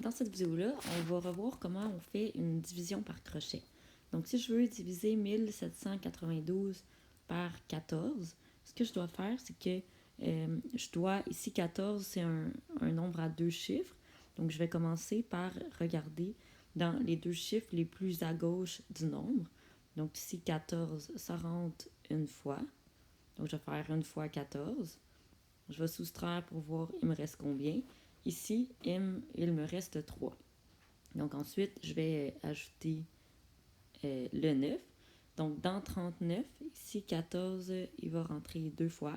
Dans cette vidéo-là, on va revoir comment on fait une division par crochet. Donc, si je veux diviser 1792 par 14, ce que je dois faire, c'est que ici 14, c'est un nombre à deux chiffres. Donc, je vais commencer par regarder dans les deux chiffres les plus à gauche du nombre. Donc, ici 14, ça rentre une fois. Donc, je vais faire une fois 14. Je vais soustraire pour voir il me reste combien. Ici, il me reste 3. Donc ensuite, je vais ajouter le 9. Donc dans 39, ici 14, il va rentrer deux fois.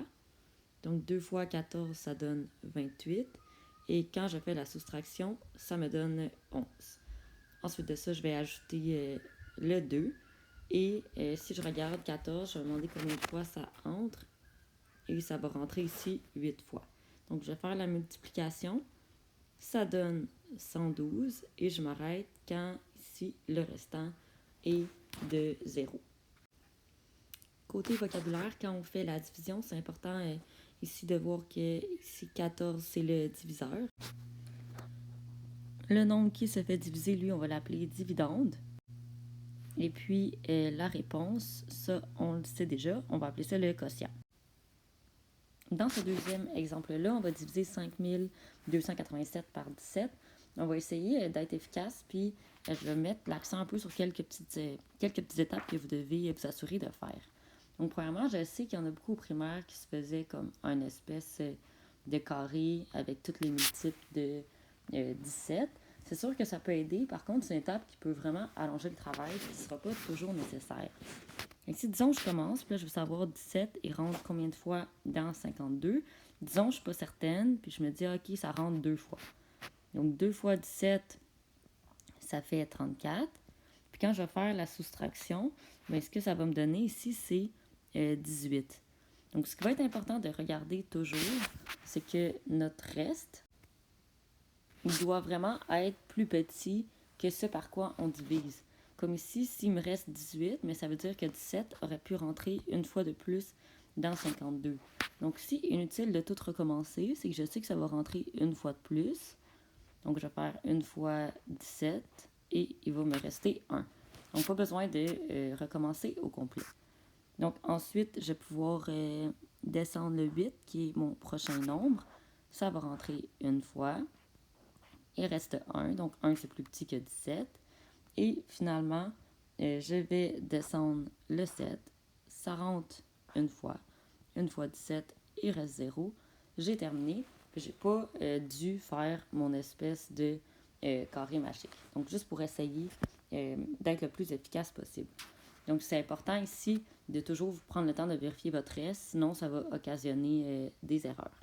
Donc 2 fois 14, ça donne 28. Et quand je fais la soustraction, ça me donne 11. Ensuite de ça, je vais ajouter le 2. Et si je regarde 14, je vais demander combien de fois ça entre. Et ça va rentrer ici 8 fois. Donc je vais faire la multiplication. Ça donne 112 et je m'arrête quand ici le restant est de 0. Côté vocabulaire, quand on fait la division, c'est important ici de voir que ici 14 c'est le diviseur. Le nombre qui se fait diviser, lui, on va l'appeler dividende. Et puis la réponse, ça on le sait déjà, on va appeler ça le quotient. Dans ce deuxième exemple-là, on va diviser 5287 par 17. On va essayer d'être efficace, puis je vais mettre l'accent un peu sur quelques petites étapes que vous devez vous assurer de faire. Donc, premièrement, je sais qu'il y en a beaucoup au primaire qui se faisaient comme un espèce de carré avec tous les multiples de 17. C'est sûr que ça peut aider. Par contre, c'est une étape qui peut vraiment allonger le travail et qui ne sera pas toujours nécessaire. Ici, disons, je commence, puis là, je veux savoir 17, il rentre combien de fois dans 52. Disons, je ne suis pas certaine, puis je me dis, OK, ça rentre 2 fois. Donc, 2 fois 17, ça fait 34. Puis quand je vais faire la soustraction, bien, ce que ça va me donner ici, c'est 18. Donc, ce qui va être important de regarder toujours, c'est que notre reste, il doit vraiment être plus petit que ce par quoi on divise. Comme ici, s'il me reste 18, mais ça veut dire que 17 aurait pu rentrer une fois de plus dans 52. Donc ici, inutile de tout recommencer, c'est que je sais que ça va rentrer une fois de plus. Donc je vais faire une fois 17 et il va me rester 1. Donc pas besoin de recommencer au complet. Donc ensuite, je vais pouvoir descendre le 8, qui est mon prochain nombre. Ça va rentrer une fois. Il reste 1, donc 1 c'est plus petit que 17. Et finalement, je vais descendre le 7. Ça rentre une fois 17, il reste 0. J'ai terminé. Je n'ai pas dû faire mon espèce de carré magique. Donc, juste pour essayer d'être le plus efficace possible. Donc, c'est important ici de toujours prendre le temps de vérifier votre reste, sinon ça va occasionner des erreurs.